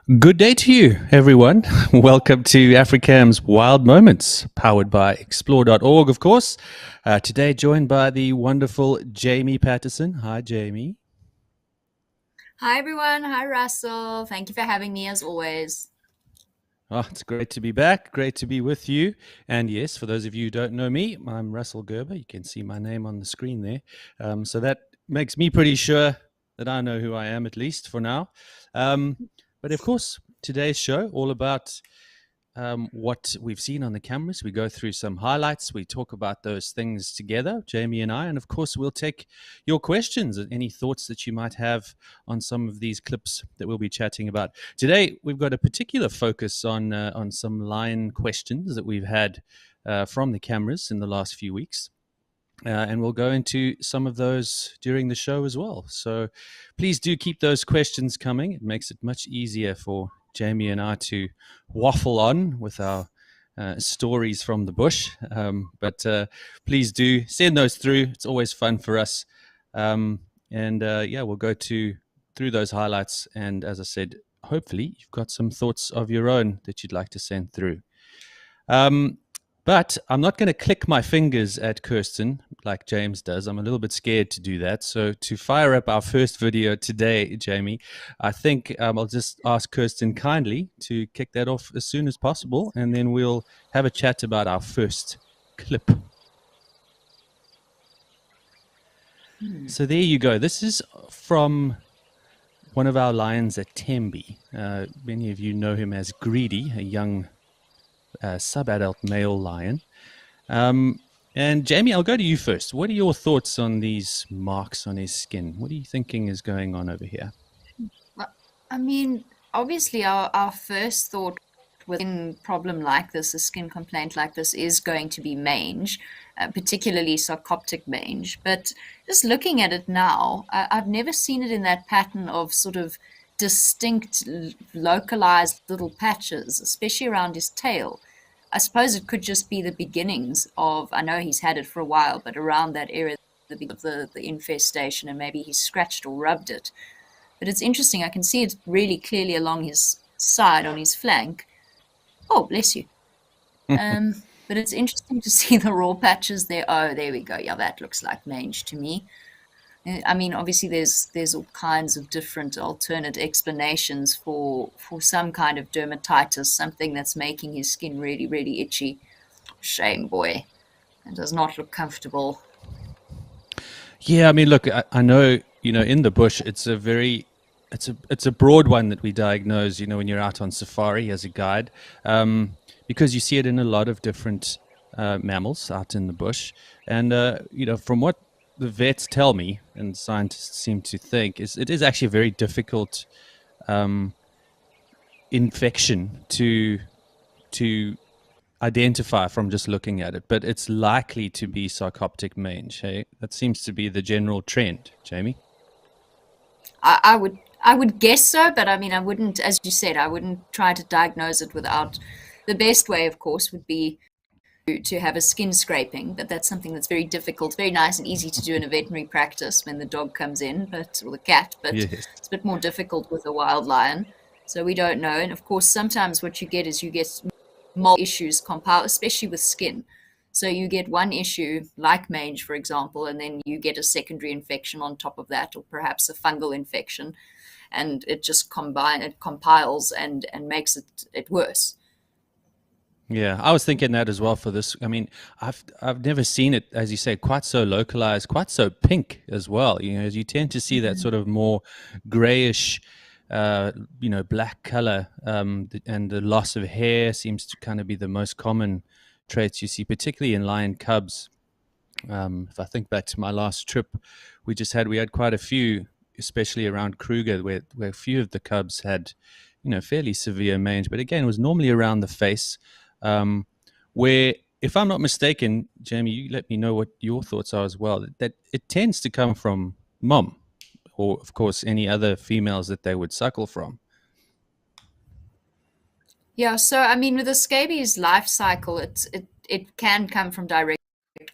Good day to you, everyone. Welcome to Africam's Wild Moments, powered by explore.org, of course. Today, joined by the wonderful Jamie Patterson. Hi, Jamie. Hi, everyone. Hi, Russell. Thank you for having me as always. Oh, it's great to be back. Great to be with you. And yes, for those of you who don't know me, I'm Russell Gerber. You can see my name on the screen there. So that makes me pretty sure that I know who I am, at least for now. But of course, today's show all about what we've seen on the cameras. We go through some highlights. We talk about those things together, Jamie and I. And of course, we'll take your questions and any thoughts that you might have on some of these clips that we'll be chatting about. Today, we've got a particular focus on some lion questions that we've had from the cameras in the last few weeks. And we'll go into some of those during the show as well. So please do keep those questions coming. It makes it much easier for Jamie and I to waffle on with our stories from the bush. But please do send those through. It's always fun for us. Yeah, we'll go through those highlights. And as I said, hopefully you've got some thoughts of your own that you'd like to send through. But I'm not going to click my fingers at Kirsten like James does. I'm a little bit scared to do that. So to fire up our first video today, Jamie, I think I'll just ask Kirsten kindly to kick that off as soon as possible, and then we'll have a chat about our first clip. So there you go. This is from one of our lions at Tembe. Many of you know him as Greedy, a young sub-adult male lion. And Jamie, I'll go to you first. What are your thoughts on these marks on his skin? What are you thinking is going on over here? Well, I mean, obviously, our first thought with a problem like this, a skin complaint like this, is going to be mange, particularly sarcoptic mange. But just looking at it now, I've never seen it in that pattern of sort of distinct, localized little patches, especially around his tail. I suppose it could just be the beginnings of, I know he's had it for a while, but around that area, the beginning of the infestation, and maybe he's scratched or rubbed it. But it's interesting, I can see it really clearly along his side on his flank. Oh, bless you. But it's interesting to see the raw patches there. Oh, there we go. Yeah, that looks like mange to me. I mean, obviously, there's all kinds of different alternate explanations for some kind of dermatitis, something that's making his skin really, really itchy. Shame, boy. It does not look comfortable. Yeah, I mean, look, I know, in the bush, it's a broad one that we diagnose, when you're out on safari as a guide, because you see it in a lot of different mammals out in the bush. And, from what the vets tell me and scientists seem to think it is actually a very difficult infection to identify from just looking at it, but it's likely to be sarcoptic mange. Hey, that seems to be the general trend, Jamie. I would guess so, but I mean, I wouldn't, as you said, I wouldn't try to diagnose it without. The best way, of course, would be to have a skin scraping, but that's something that's very difficult, very nice and easy to do in a veterinary practice when the dog comes in, or the cat, but Yes. it's a bit more difficult with a wild lion. So we don't know. And of course, sometimes what you get is you get multiple issues compile, especially with skin. So you get one issue like mange, for example, and then you get a secondary infection on top of that, or perhaps a fungal infection, and it just compiles and makes it worse. Yeah, I was thinking that as well for this. I mean, I've never seen it, as you say, quite so localized, quite so pink as well. As you tend to see that sort of more grayish, black color, and the loss of hair seems to kind of be the most common traits you see, particularly in lion cubs. If I think back to my last trip, we had quite a few, especially around Kruger, where a few of the cubs had, fairly severe mange. But again, it was normally around the face, where, if I'm not mistaken, Jamie, you let me know what your thoughts are as well, that it tends to come from mom, or of course any other females that they would suckle from. Yeah, so I mean, with a scabies life cycle, it can come from direct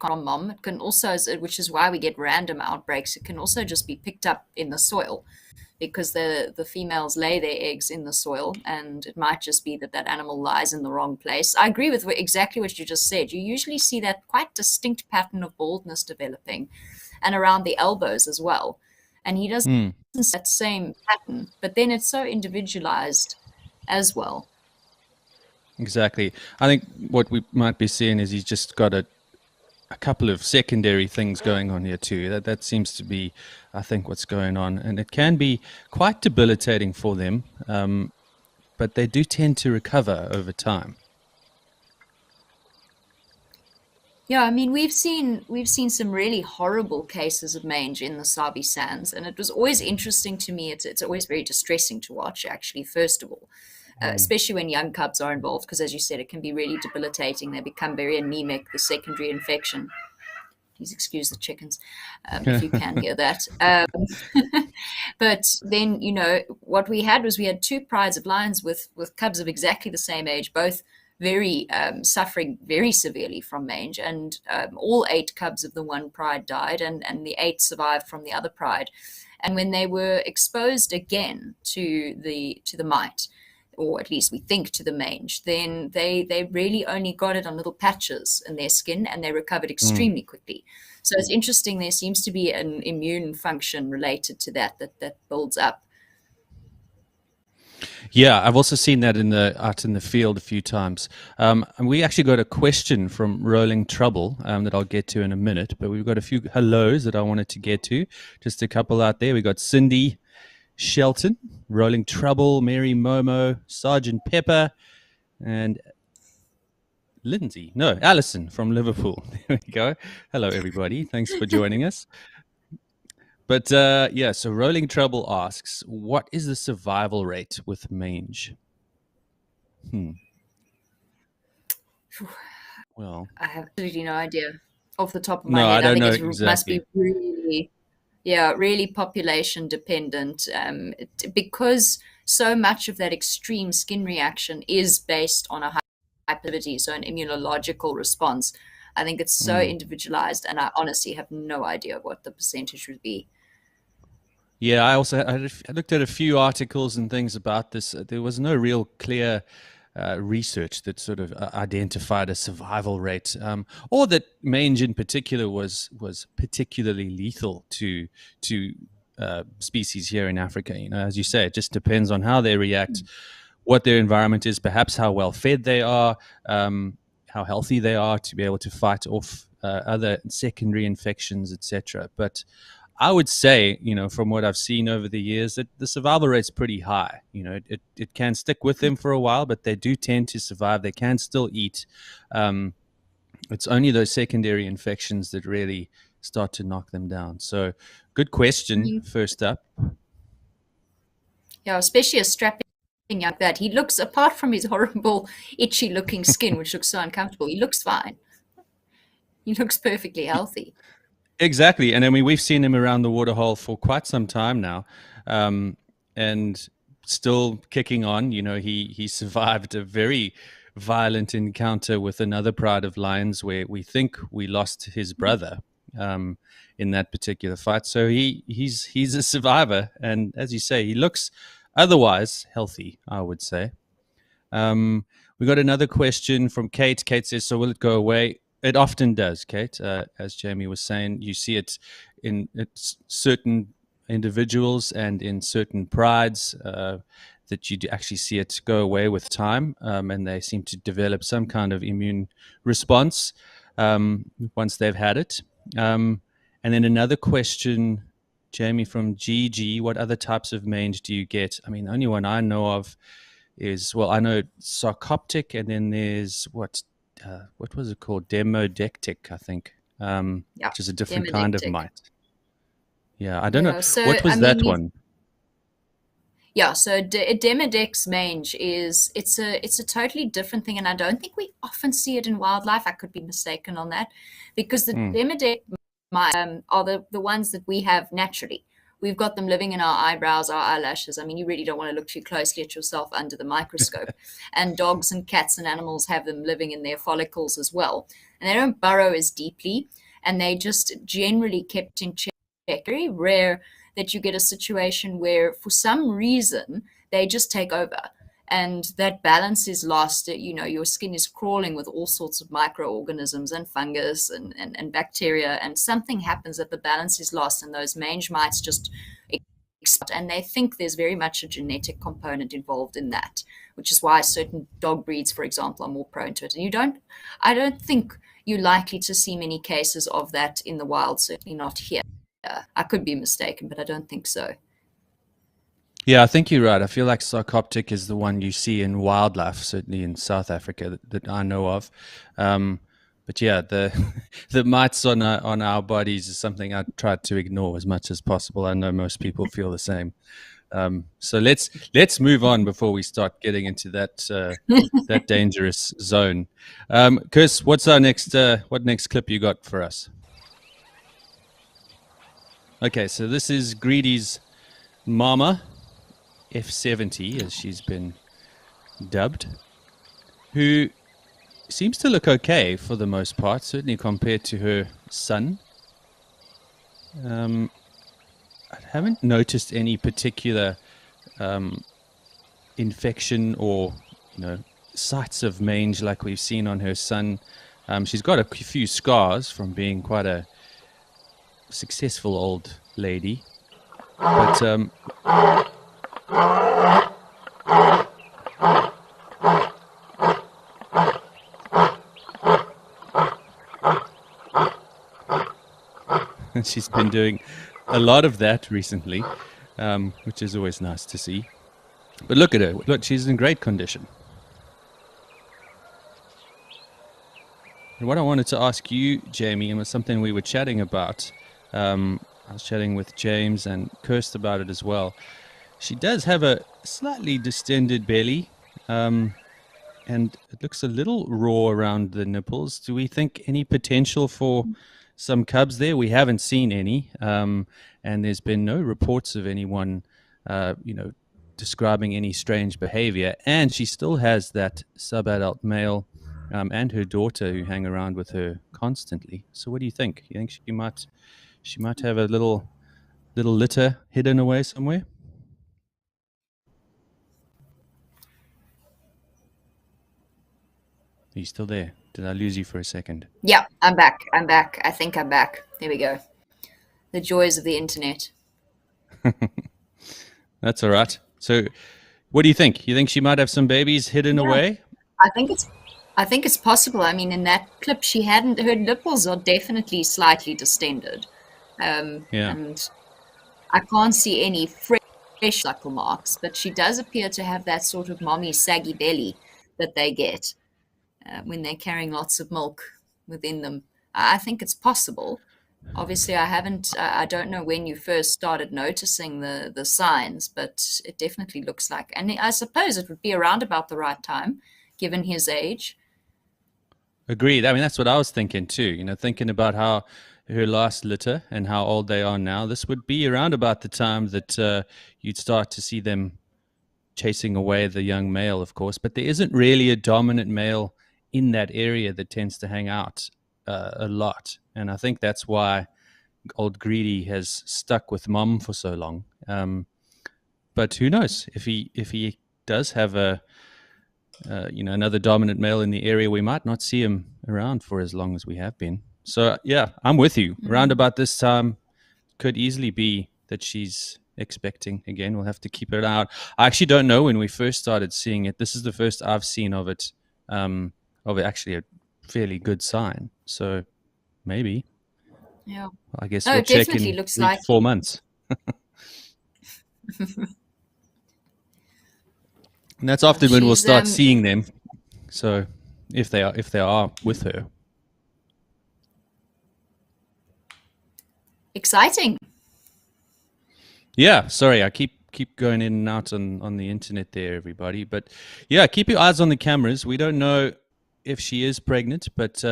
from mom. It can also, which is why we get random outbreaks. It can also just be picked up in the soil, because the females lay their eggs in the soil, and it might just be that that animal lies in the wrong place. I agree with exactly what you just said. You usually see that quite distinct pattern of baldness developing, and around the elbows as well. And he doesn't Mm, see that same pattern, but then it's so individualized as well. exactly. I think what we might be seeing is he's just got a couple of secondary things going on here too. That seems to be, I think, what's going on, and it can be quite debilitating for them. But they do tend to recover over time. Yeah, I mean we've seen some really horrible cases of mange in the Sabi Sands, and it was always interesting to me. It's always very distressing to watch, actually. First of all, Mm. especially when young cubs are involved, because as you said, it can be really debilitating. They become very anemic, the secondary infection. Please excuse the chickens, if you can hear that. But then, what we had was we had two prides of lions with cubs of exactly the same age, both very suffering very severely from mange, and all eight cubs of the one pride died, and the eight survived from the other pride. And when they were exposed again to the mite, or at least we think to the mange, then they really only got it on little patches in their skin, and they recovered Mm. extremely quickly. So it's interesting. There seems to be an immune function related to that builds up. Yeah, I've also seen that out in the field a few times. And we actually got a question from Rolling Trouble that I'll get to in a minute, but we've got a few hellos that I wanted to get to. Just a couple out there. We got Cindy Shelton, Rolling Trouble, Mary Momo, Sergeant Pepper, and Alison from Liverpool. There we go. Hello, everybody. Thanks for joining us. But yeah, so Rolling Trouble asks, what is the survival rate with mange? Hmm. Well, I have absolutely no idea off the top of my no, I head. I don't think know it must be exactly. really, yeah, really population dependent, because so much of that extreme skin reaction is based on a hyperactivity, so an immunological response. I think it's so Mm. individualized, and I honestly have no idea what the percentage would be. Yeah, I looked at a few articles and things about this. There was no real clear research that sort of identified a survival rate, or that mange in particular was particularly lethal to species here in Africa. As you say, it just depends on how they react, what their environment is, perhaps how well fed they are, how healthy they are to be able to fight off other secondary infections, etc. But I would say, from what I've seen over the years, that the survival rate's pretty high. It can stick with them for a while, but they do tend to survive. They can still eat. Um, it's only those secondary infections that really start to knock them down. So, good I question. mean, First up, yeah, especially a strapping like that. He looks, apart from his horrible, itchy looking skin, which looks so uncomfortable, he looks fine. He looks perfectly healthy. exactly. And I mean, we've seen him around the waterhole for quite some time now, and still kicking on. He survived a very violent encounter with another pride of lions where we think we lost his brother um, in that particular fight. So he's a survivor, and as you say, he looks otherwise healthy, I would say. We got another question from Kate. Kate says, "So will it go away?" It often does, Kate. As Jamie was saying, you see it in certain individuals and in certain prides that you do actually see it go away with time, and they seem to develop some kind of immune response once they've had it. And then another question, Jamie, from Gigi: what other types of mange do you get? I mean, the only one I know of is, well, I know sarcoptic, and then there's what was it called? Demodectic, I think, Yeah, which is a different kind of demodectic. mite. Yeah, I don't know. Yeah, so What I was mean, that one? yeah, so Demodex mange it's a totally different thing, and I don't think we often see it in wildlife. I could be mistaken on that, because the Mm, Demodex mice are the ones that we have naturally. We've got them living in our eyebrows, our eyelashes. I mean, you really don't want to look too closely at yourself under the microscope. And dogs and cats and animals have them living in their follicles as well, and they don't burrow as deeply, and they just generally kept in check very rare that you get a situation where, for some reason, they just take over and that balance is lost. You know, your skin is crawling with all sorts of microorganisms and fungus and bacteria, and something happens that the balance is lost, and those mange mites just explode. And they think there's very much a genetic component involved in that, which is why certain dog breeds, for example, are more prone to it. And I don't think you're likely to see many cases of that in the wild, certainly not here. I could be mistaken, but I don't think so. Yeah, I think you're right. I feel like sarcoptic is the one you see in wildlife, certainly in South Africa that I know of. But yeah, the the mites on our bodies is something I try to ignore as much as possible. I know most people feel the same. So let's move on before we start getting into that dangerous zone. Chris, what's our next what next clip you got for us? Okay, so this is Greedy's mama, F70 as she's been dubbed, who seems to look okay for the most part, certainly compared to her son. I haven't noticed any particular infection or sites of mange like we've seen on her son. She's got a few scars from being quite a successful old lady, but she's been doing a lot of that recently, which is always nice to see. But look at her. Look, she's in great condition. And what I wanted to ask you, Jamie, and was something we were chatting about, I was chatting with James and Kirst about it as well. She does have a slightly distended belly, and it looks a little raw around the nipples. Do we think any potential for some cubs there? We haven't seen any, and there's been no reports of anyone, describing any strange behavior. And she still has that sub-adult male and her daughter who hang around with her constantly. So what do you think? You think she might have a little litter hidden away somewhere? Are you still there? Did I lose you for a second? Yeah, I'm back. I think I'm back. There we go. The joys of the internet. That's all right. So what do you think? You think she might have some babies hidden away? I think it's possible. I mean, in that clip, her nipples are definitely slightly distended. And I can't see any fresh suckle marks, but she does appear to have that sort of mommy saggy belly that they get when they're carrying lots of milk within them. I think it's possible. Obviously, I don't know when you first started noticing the signs, but it definitely looks like, and I suppose it would be around about the right time, given his age. Agreed. I mean, that's what I was thinking too. Thinking about how her last litter and how old they are now, this would be around about the time that you'd start to see them chasing away the young male, of course. But there isn't really a dominant male in that area that tends to hang out a lot. And I think that's why old Greedy has stuck with mom for so long. But who knows if he does have another dominant male in the area, we might not see him around for as long as we have been. So yeah, I'm with you. Around about this time could easily be that she's expecting again. We'll have to keep it out. I actually don't know when we first started seeing it. This is the first I've seen of it. Of it actually a fairly good sign. So maybe. Yeah. I guess we'll check in looks like 4 months. And that's often when we'll start seeing them. So if they are with her. Exciting. Yeah, sorry, I keep going in and out on the internet there, everybody. But yeah, keep your eyes on the cameras. We don't know if she is pregnant, but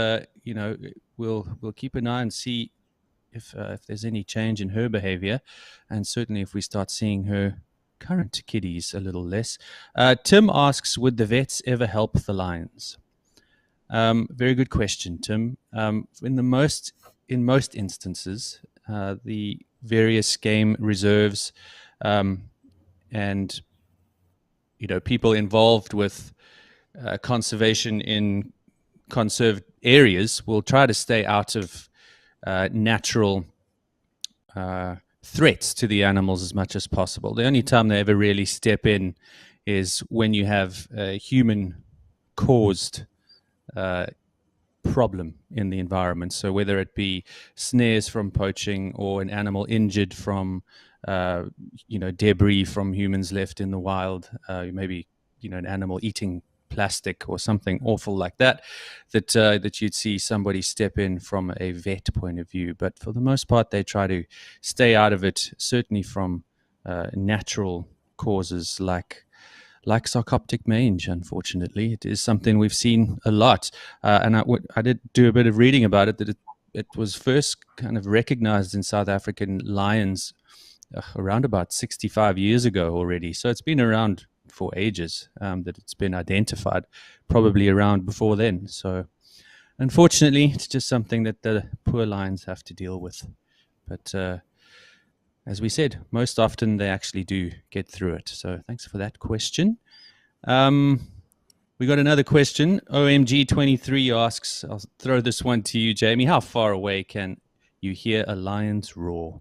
we'll keep an eye and see if there's any change in her behavior, and certainly if we start seeing her current kiddies a little less. Tim asks, would the vets ever help the lions? Very good question, Tim. In most instances, the various game reserves, and people involved with conservation in conserved areas will try to stay out of natural threats to the animals as much as possible. The only time they ever really step in is when you have a human caused problem in the environment. So whether it be snares from poaching or an animal injured from debris from humans left in the wild, maybe an animal eating plastic or something awful like that you'd see somebody step in from a vet point of view. But for the most part, they try to stay out of it, certainly from natural causes like sarcoptic mange. Unfortunately, it is something we've seen a lot, and I did do a bit of reading about it. That it was first kind of recognized in South African lions around about 65 years ago already. So it's been around for ages, that it's been identified, probably around before then. So unfortunately, it's just something that the poor lions have to deal with. But as we said, most often they actually do get through it. So thanks for that question. We got another question. OMG23 asks, I'll throw this one to you, Jamie. How far away can you hear a lion's roar?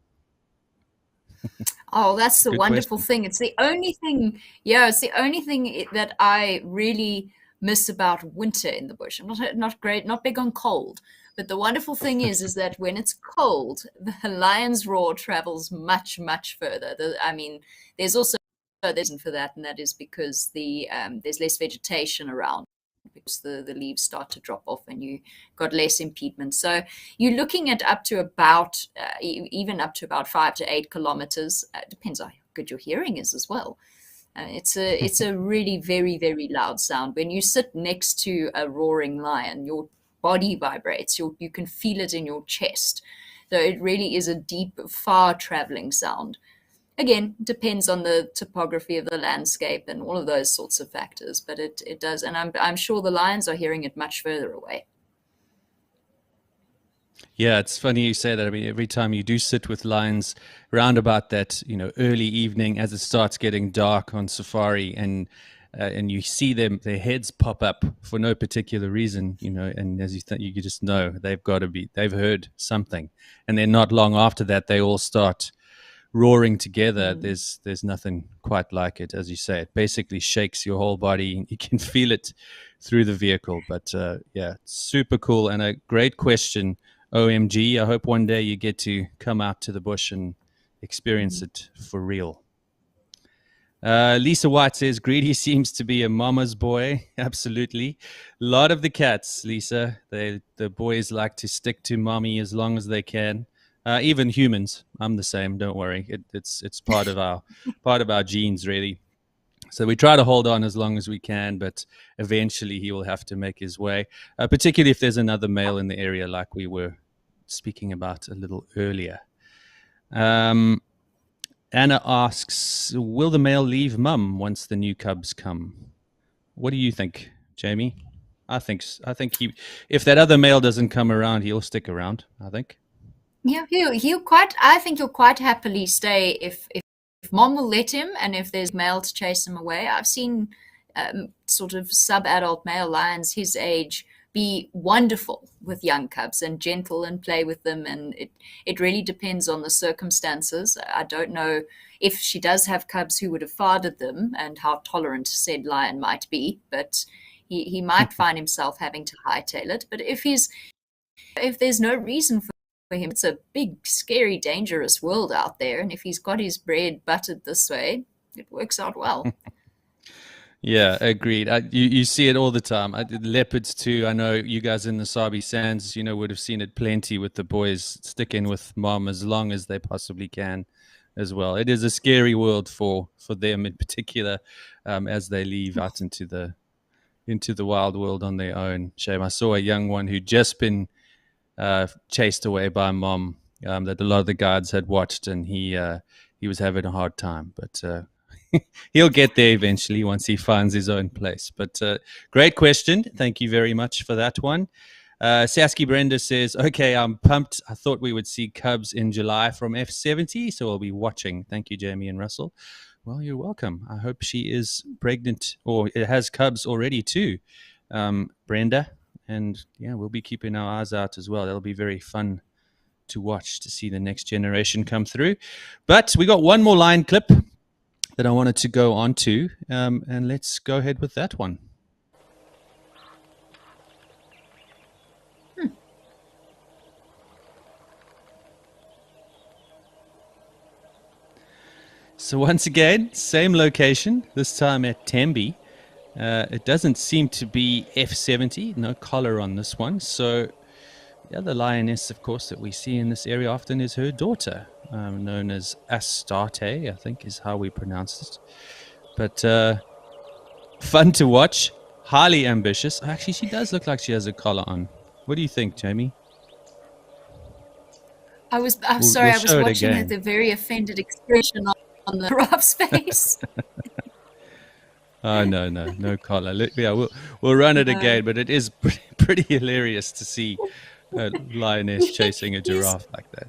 Oh, that's the wonderful thing. It's the only thing, it's the only thing that I really miss about winter in the bush. I'm not big on cold. But the wonderful thing is that when it's cold, the lion's roar travels much, much further. There's also a reason for that, and that is because there's less vegetation around, because the leaves start to drop off and you got less impediment. So you're looking at up to about, even up to about 5 to 8 kilometers. Depends on how good your hearing is as well. It's a really very, very loud sound. When you sit next to a roaring lion, your body vibrates. You can feel it in your chest. So it really is a deep, far traveling sound. Again, depends on the topography of the landscape and all of those sorts of factors, but it does. And I'm sure the lions are hearing it much further away. Yeah, it's funny you say that. I mean, every time you do sit with lions around about that, early evening as it starts getting dark on safari, and you see their heads pop up for no particular reason, and as you just know they've heard something, and then not long after that they all start roaring together. There's nothing quite like it. As you say, it basically shakes your whole body. You can feel it through the vehicle. But yeah, super cool and a great question. OMG, I hope one day you get to come out to the bush and experience it for real. Lisa White says, Greedy seems to be a mama's boy. Absolutely. A lot of the cats, Lisa, the boys like to stick to mommy as long as they can. Even humans, I'm the same. Don't worry. It's part of our genes, really. So we try to hold on as long as we can, but eventually he will have to make his way, particularly if there's another male in the area like we were speaking about a little earlier. Anna asks, will the male leave mum once the new cubs come? What do you think, Jamie? I think if that other male doesn't come around, he'll stick around, I think. Yeah, I think he'll quite happily stay if mom will let him, and if there's male to chase him away. I've seen sort of sub-adult male lions his age be wonderful with young cubs and gentle and play with them, and it really depends on the circumstances. I don't know if she does have cubs who would have fathered them and how tolerant said lion might be, but he might find himself having to hightail it. But if there's no reason for him, it's a big, scary, dangerous world out there, and if he's got his bread buttered this way, it works out well. Yeah, agreed. You see it all the time. Leopards too. I know you guys in the Sabi Sands, would have seen it plenty with the boys sticking with mom as long as they possibly can as well. It is a scary world for them in particular, as they leave out into the wild world on their own. Shame. I saw a young one who'd just been chased away by mom, that a lot of the guards had watched, and he was having a hard time, but he'll get there eventually once he finds his own place. But great question. Thank you very much for that one. Sasky Brenda says, okay, I'm pumped. I thought we would see cubs in July from F70, so we'll be watching. Thank you, Jamie and Russell. Well, you're welcome. I hope she is pregnant or it has cubs already too, Brenda. And yeah, we'll be keeping our eyes out as well. That'll be very fun to watch, to see the next generation come through. But we got one more lion clip that I wanted to go on to, and let's go ahead with that one. So once again, same location, this time at Tembe. It doesn't seem to be F70, no collar on this one. So the other lioness, of course, that we see in this area often is her daughter, known as Astarte, I think is how we pronounce it. But fun to watch, highly ambitious. Actually, she does look like she has a collar on. What do you think, Jamie? I'm sorry, I was watching the very offended expression on the giraffe's face. Oh, no collar. Yeah, we'll run it again, but it is pretty hilarious to see a lioness chasing a giraffe like that.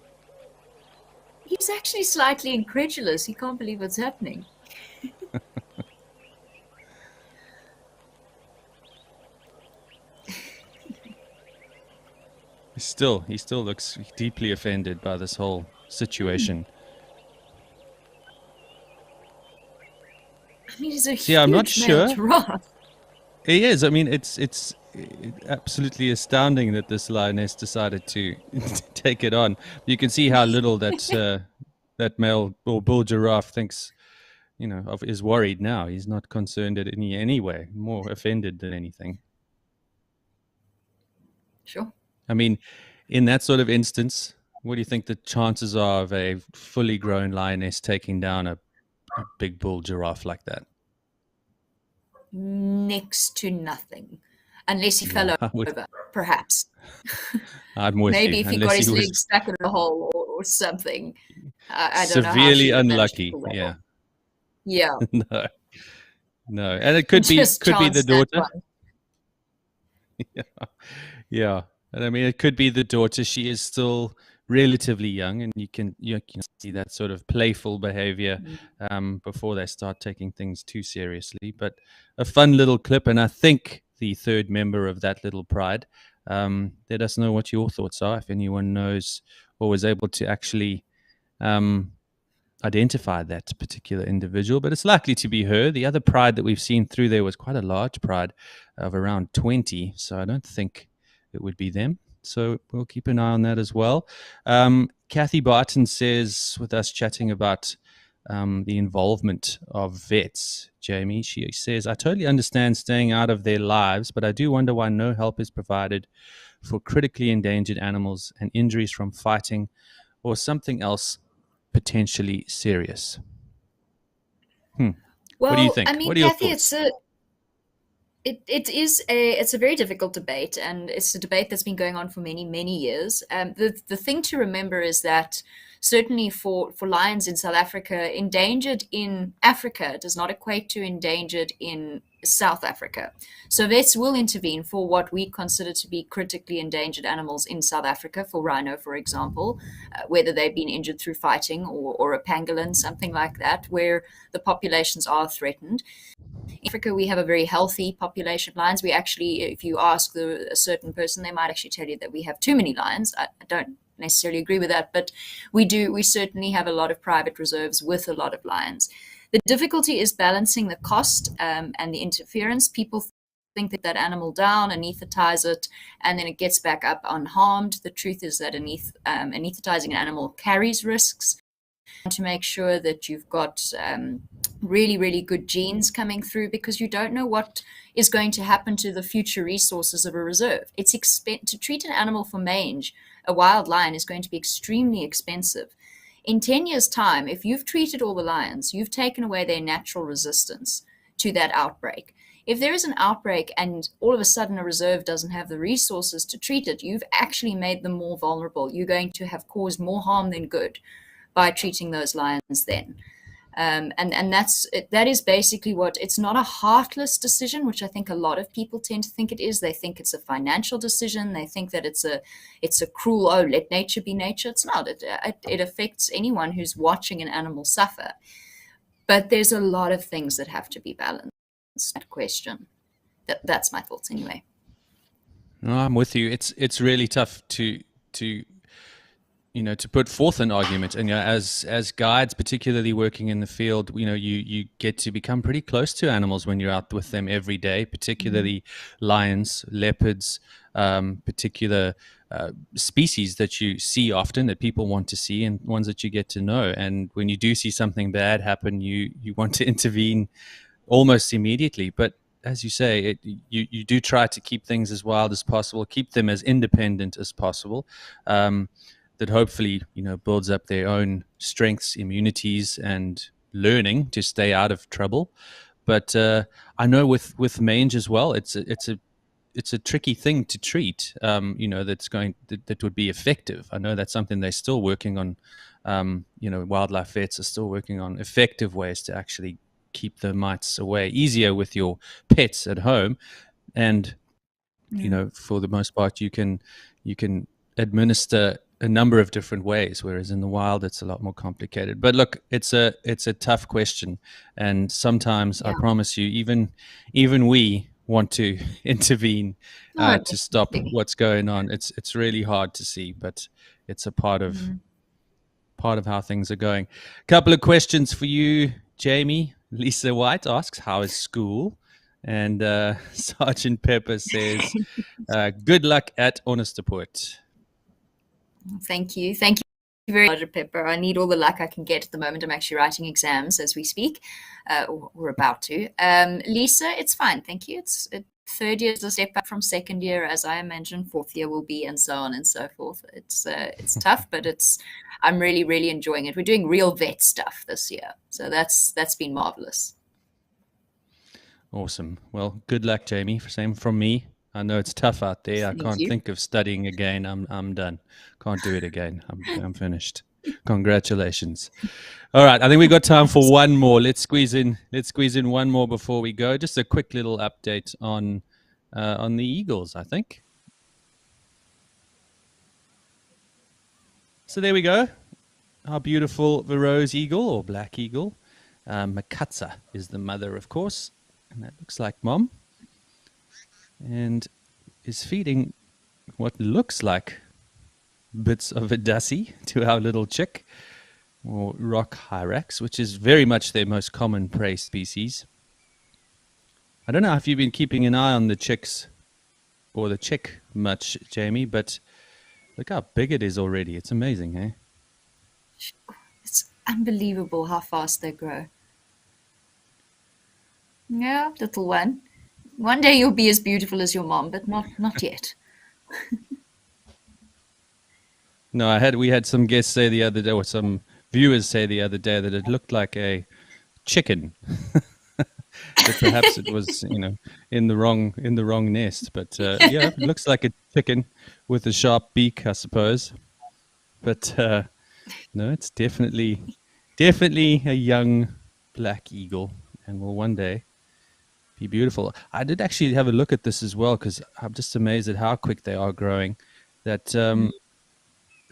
He's actually slightly incredulous. He can't believe what's happening. He still looks deeply offended by this whole situation. I mean, he's a huge I'm not sure. Giraffe. He is. I mean, it's absolutely astounding that this lioness decided to take it on. You can see how little that that male or bull giraffe thinks, is worried now. He's not concerned in any way, more offended than anything. Sure. I mean, in that sort of instance, what do you think the chances are of a fully grown lioness taking down a big bull giraffe like that? Next to nothing, unless he fell over, perhaps. I'm with Maybe you. If he got his leg stuck in a hole or something. I don't know. Severely unlucky. Yeah. Yeah. No, and it could be the daughter. Yeah. And I mean, it could be the daughter. She is still relatively young, and you can see that sort of playful behavior before they start taking things too seriously. But a fun little clip, and I think the third member of that little pride. Let us know what your thoughts are, if anyone knows or was able to actually identify that particular individual. But it's likely to be her. The other pride that we've seen through there was quite a large pride of around 20, so I don't think it would be them. So we'll keep an eye on that as well. Kathy Barton says, with us chatting about the involvement of vets, Jamie, she says, I totally understand staying out of their lives, but I do wonder why no help is provided for critically endangered animals and injuries from fighting or something else potentially serious. Well, what do you think? I mean, what are your Kathy, thoughts? it's a very difficult debate, and it's a debate that's been going on for many years. The thing to remember is that certainly for lions in South Africa, endangered in Africa does not equate to endangered in South Africa. So vets will intervene for what we consider to be critically endangered animals in South Africa, for rhino, for example, whether they've been injured through fighting or a pangolin, something like that, where the populations are threatened. In Africa, we have a very healthy population of lions. We actually, if you ask a certain person, they might actually tell you that we have too many lions. I don't necessarily agree with that, but we certainly have a lot of private reserves with a lot of lions. The difficulty is balancing the cost and the interference. People think that animal down, anesthetize it, and then it gets back up unharmed. The truth is that anesthetizing an animal carries risks. To make sure that you've got really good genes coming through, because you don't know what is going to happen to the future resources of a reserve. It's to treat an animal for mange, a wild lion, is going to be extremely expensive. In 10 years' time, if you've treated all the lions, you've taken away their natural resistance to that outbreak. If there is an outbreak and all of a sudden a reserve doesn't have the resources to treat it, you've actually made them more vulnerable. You're going to have caused more harm than good by treating those lions then. And that is basically what it's not a heartless decision, which I think a lot of people tend to think it is. They think it's a financial decision. They think that it's a cruel, oh, let nature be nature. It's not. It affects anyone who's watching an animal suffer. But there's a lot of things that have to be balanced. That question. That's my thoughts anyway. No, I'm with you. It's really tough to to put forth an argument, and as guides, particularly working in the field, you get to become pretty close to animals when you're out with them every day, particularly lions, leopards, particular species that you see often, that people want to see, and ones that you get to know. And when you do see something bad happen, you want to intervene almost immediately. But as you say, you do try to keep things as wild as possible, keep them as independent as possible. That hopefully builds up their own strengths, immunities, and learning to stay out of trouble. But I know with mange as well, it's a tricky thing to treat. That would be effective. I know that's something they're still working on. Wildlife vets are still working on effective ways to actually keep the mites away, easier with your pets at home. And for the most part, you can administer a number of different ways, whereas in the wild it's a lot more complicated. But look, it's a tough question, and sometimes I promise you, even we want to intervene to stop what's going on. It's really hard to see, but it's a part of how things are going. A couple of questions for you, Jamie. Lisa White asks, how is school? And Sergeant Pepper says, good luck at Onderstepoort. Thank you very much, Pepper. I need all the luck I can get at the moment. I'm actually writing exams as we speak. We're about to. Lisa, it's fine. Thank you. Third year is a step back from second year, as I imagine fourth year will be, and so on and so forth. It's tough, but I'm really, really enjoying it. We're doing real vet stuff this year, so that's been marvelous. Awesome. Well, good luck, Jamie. Same from me. I know it's tough out there. I can't think of studying again. I'm done. Can't do it again. I'm finished. Congratulations. All right, I think we got time for one more. Let's squeeze in one more before we go. Just a quick little update on the eagles, I think. So there we go. Our beautiful Verreaux's eagle, or black eagle. Makatsa is the mother, of course, and that looks like mom. And is feeding what looks like bits of a dassie to our little chick, or rock hyrax, which is very much their most common prey species. I don't know if you've been keeping an eye on the chicks or the chick much, Jamie, but look how big it is already. It's amazing, eh? It's unbelievable how fast they grow. Yeah, little one. One day you'll be as beautiful as your mom, but not yet. No, we had some guests say the other day, or some viewers say the other day, that it looked like a chicken. That perhaps it was, in the wrong nest. But yeah, it looks like a chicken with a sharp beak, I suppose. But no, it's definitely a young black eagle, and will one day be beautiful. I did actually have a look at this as well, because I'm just amazed at how quick they are growing. That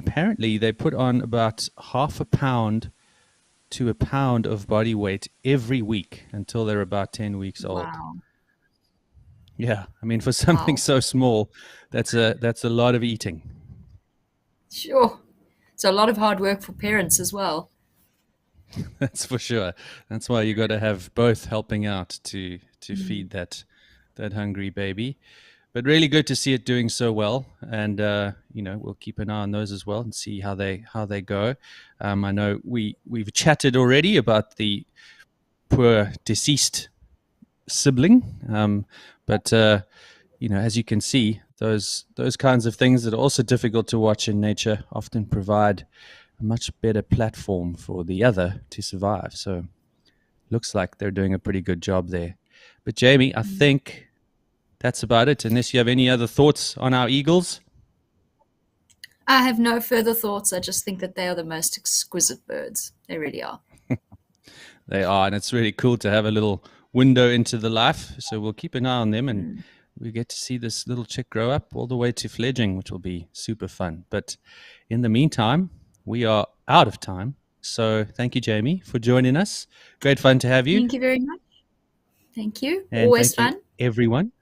apparently they put on about half a pound to a pound of body weight every week until they're about 10 weeks old. Wow. Yeah, I mean, for something so small, that's a lot of eating. Sure. It's a lot of hard work for parents as well. That's for sure. That's why you got to have both helping out to feed that hungry baby. But really good to see it doing so well, and we'll keep an eye on those as well and see how they go. I know we've chatted already about the poor deceased sibling, but as you can see, those kinds of things that are also difficult to watch in nature often provide a much better platform for the other to survive. So looks like they're doing a pretty good job there. But Jamie, I think that's about it, unless you have any other thoughts on our eagles. I have no further thoughts. I just think that they are the most exquisite birds. They really are. They are, and it's really cool to have a little window into the life. So we'll keep an eye on them, and we get to see this little chick grow up all the way to fledging, which will be super fun. But in the meantime, we are out of time. So thank you, Jamie, for joining us. Great fun to have you. Thank you very much. Thank you. And Always thank fun. you, everyone.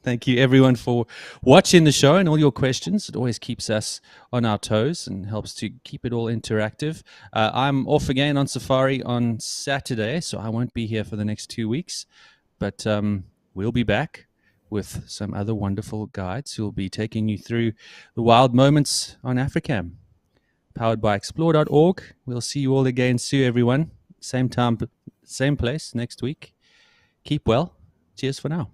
Thank you, everyone, for watching the show and all your questions. It always keeps us on our toes and helps to keep it all interactive. I'm off again on safari on Saturday, so I won't be here for the next 2 weeks. But we'll be back with some other wonderful guides who will be taking you through the wild moments on Africam. Powered by explore.org. We'll see you all again soon, everyone. Same time, same place next week. Keep well. Cheers for now.